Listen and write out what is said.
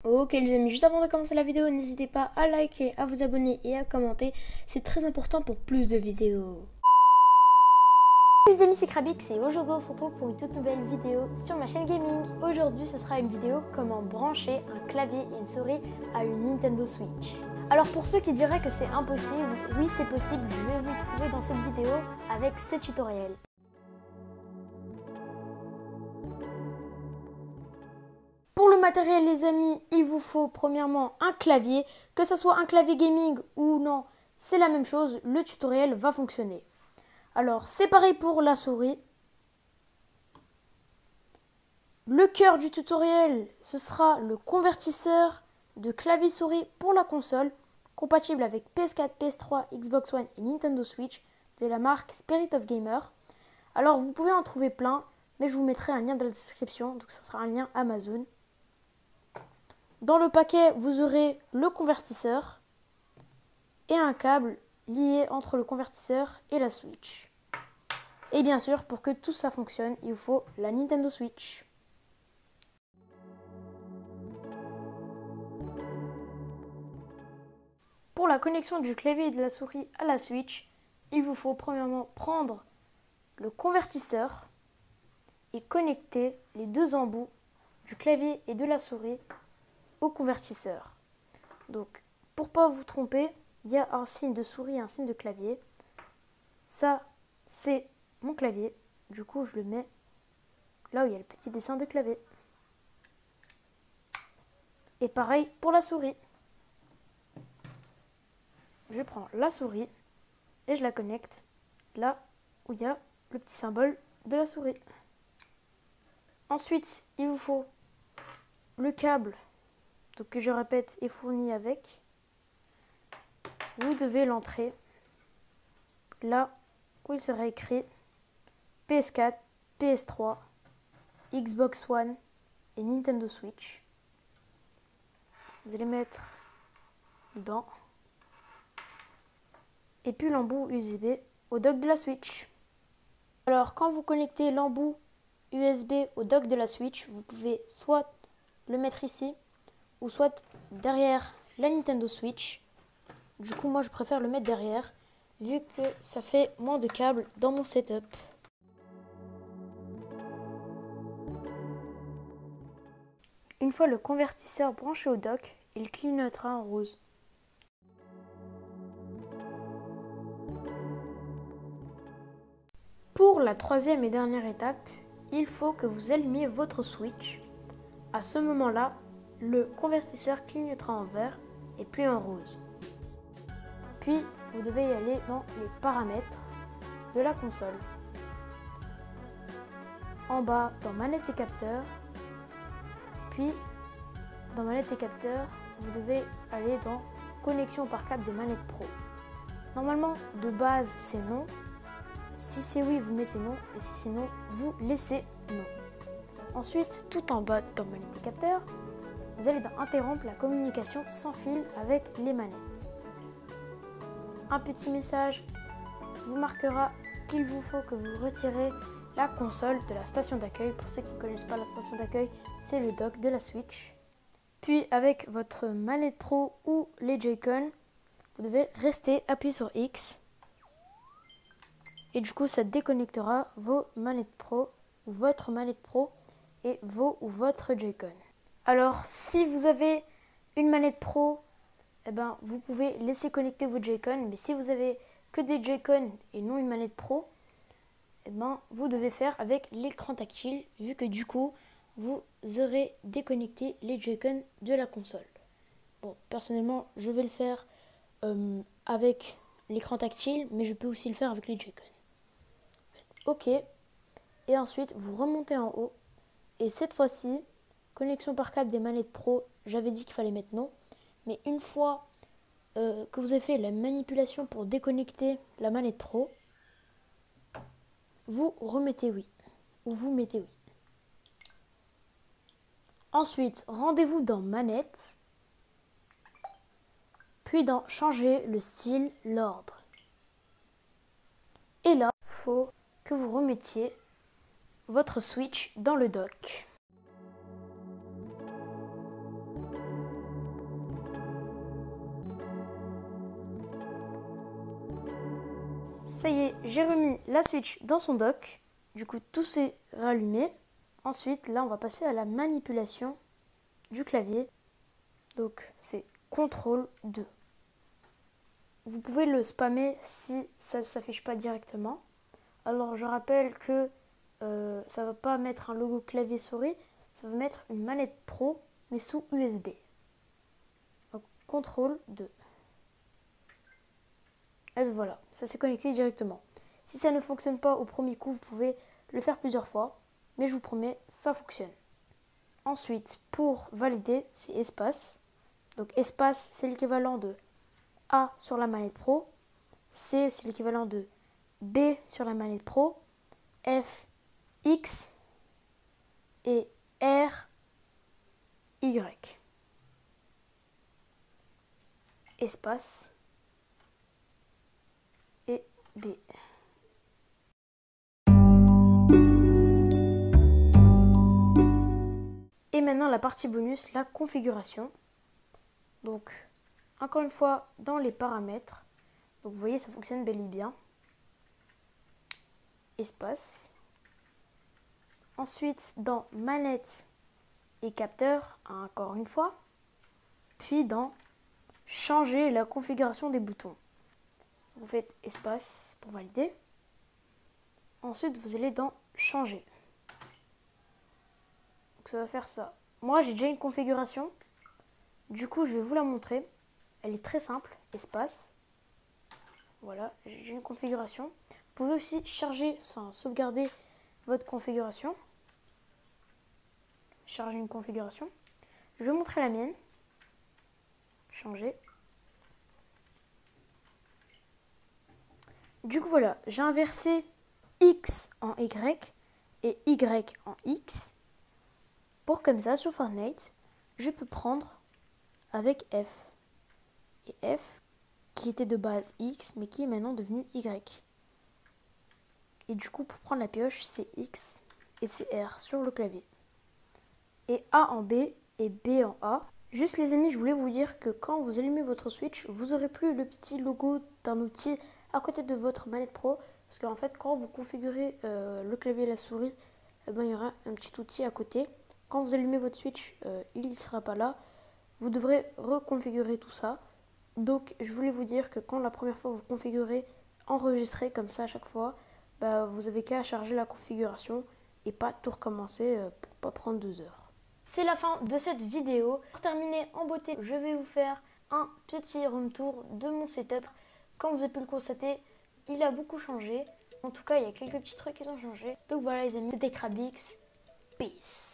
Ok les amis, juste avant de commencer la vidéo, n'hésitez pas à liker, à vous abonner et à commenter. C'est très important pour plus de vidéos. Salut les amis, c'est Krabix et aujourd'hui on se retrouve pour une toute nouvelle vidéo sur ma chaîne gaming. Aujourd'hui ce sera une vidéo comment brancher un clavier et une souris à une Nintendo Switch. Alors pour ceux qui diraient que c'est impossible, oui c'est possible, je vais vous prouver dans cette vidéo avec ce tutoriel. Pour le matériel les amis, il vous faut premièrement un clavier, que ce soit un clavier gaming ou non, c'est la même chose, le tutoriel va fonctionner. Alors c'est pareil pour la souris. Le cœur du tutoriel, ce sera le convertisseur de clavier souris pour la console, compatible avec PS4, PS3, Xbox One et Nintendo Switch de la marque Spirit of Gamer. Alors vous pouvez en trouver plein, mais je vous mettrai un lien dans la description, donc ce sera un lien Amazon. Dans le paquet, vous aurez le convertisseur et un câble lié entre le convertisseur et la Switch. Et bien sûr, pour que tout ça fonctionne, il vous faut la Nintendo Switch. Pour la connexion du clavier et de la souris à la Switch, il vous faut premièrement prendre le convertisseur et connecter les deux embouts du clavier et de la souris au convertisseur. Donc, pour ne pas vous tromper, il y a un signe de souris et un signe de clavier. Ça, c'est mon clavier. Du coup, je le mets là où il y a le petit dessin de clavier. Et pareil pour la souris. Je prends la souris et je la connecte là où il y a le petit symbole de la souris. Ensuite, il vous faut le câble, donc que je répète, est fourni avec. Vous devez l'entrer là où il sera écrit PS4, PS3, Xbox One et Nintendo Switch. Vous allez mettre dedans. Et puis l'embout USB au dock de la Switch. Alors quand vous connectez l'embout USB au dock de la Switch, vous pouvez soit le mettre ici ou soit derrière la Nintendo Switch. Du coup moi je préfère le mettre derrière vu que ça fait moins de câbles dans mon setup. Une fois le convertisseur branché au dock, il clignotera en rose. Pour la troisième et dernière étape, il faut que vous allumiez votre Switch. À ce moment-là, le convertisseur clignotera en vert et puis en rose. Puis, vous devez y aller dans les paramètres de la console. En bas, dans manette et capteur. Puis, dans manette et capteur, vous devez aller dans connexion par câble des manettes Pro. Normalement, de base, c'est non. Si c'est oui, vous mettez non, et si c'est non, vous laissez non. Ensuite, tout en bas dans manette et capteur, vous allez dans interrompre la communication sans fil avec les manettes. Un petit message vous marquera qu'il vous faut que vous retirez la console de la station d'accueil. Pour ceux qui ne connaissent pas la station d'accueil, c'est le dock de la Switch. Puis avec votre manette Pro ou les Joy-Con, vous devez rester appuyé sur X. Et du coup, ça déconnectera vos manettes Pro ou votre manette Pro et vos ou votre Joy-Con. Alors, si vous avez une manette Pro, eh ben, vous pouvez laisser connecter vos Joy-Con. Mais si vous avez que des Joy-Con et non une manette Pro, eh ben, vous devez faire avec l'écran tactile, vu que du coup, vous aurez déconnecté les Joy-Con de la console. Bon, personnellement, je vais le faire avec l'écran tactile, mais je peux aussi le faire avec les Joy-Con. OK. Et ensuite, vous remontez en haut. Et cette fois-ci, connexion par câble des manettes Pro, j'avais dit qu'il fallait mettre non. Mais une fois que vous avez fait la manipulation pour déconnecter la manette Pro, vous remettez oui. Ou vous mettez oui. Ensuite, rendez-vous dans manette. Puis dans changer le style, l'ordre. Et là, il faut que vous remettiez votre Switch dans le dock. Ça y est, j'ai remis la Switch dans son dock. Du coup, tout s'est rallumé. Ensuite, là, on va passer à la manipulation du clavier. Donc, c'est CTRL 2. Vous pouvez le spammer si ça ne s'affiche pas directement. Alors, je rappelle que ça ne va pas mettre un logo clavier-souris. Ça va mettre une manette pro, mais sous USB. Donc, CTRL 2. Et bien voilà, ça s'est connecté directement. Si ça ne fonctionne pas au premier coup, vous pouvez le faire plusieurs fois. Mais je vous promets, ça fonctionne. Ensuite, pour valider, c'est espace. Donc espace, c'est l'équivalent de A sur la manette pro. C, c'est l'équivalent de B sur la manette pro. F, X et R, Y. Espace et B. Et maintenant la partie bonus, la configuration. Donc encore une fois dans les paramètres. Donc vous voyez ça fonctionne bel et bien. Espace. Ensuite dans manette et capteur, encore une fois. Puis dans changer la configuration des boutons. Vous faites espace pour valider. Ensuite vous allez dans changer. Donc ça va faire ça. Moi j'ai déjà une configuration. Du coup je vais vous la montrer. Elle est très simple. Espace. Voilà, j'ai une configuration. Vous pouvez aussi sauvegarder votre configuration. Charger une configuration. Je vais montrer la mienne. Changer. Du coup voilà, j'ai inversé X en Y et Y en X. Pour comme ça, sur Fortnite, je peux prendre avec F. Et F qui était de base X, mais qui est maintenant devenu Y. Et du coup, pour prendre la pioche, c'est X et c'est R sur le clavier. Et A en B et B en A. Juste les amis, je voulais vous dire que quand vous allumez votre Switch, vous n'aurez plus le petit logo d'un outil à côté de votre manette pro. Parce qu'en fait, quand vous configurez le clavier et la souris, eh ben, il y aura un petit outil à côté. Quand vous allumez votre Switch, il ne sera pas là. Vous devrez reconfigurer tout ça. Donc, je voulais vous dire que quand la première fois vous configurez, enregistrez comme ça à chaque fois, bah, vous avez qu'à charger la configuration et pas tout recommencer pour pas prendre 2 heures. C'est la fin de cette vidéo. Pour terminer en beauté, je vais vous faire un petit room tour de mon setup. Comme vous avez pu le constater, il a beaucoup changé. En tout cas, il y a quelques petits trucs qui ont changé. Donc voilà les amis, c'était Krabix. Peace.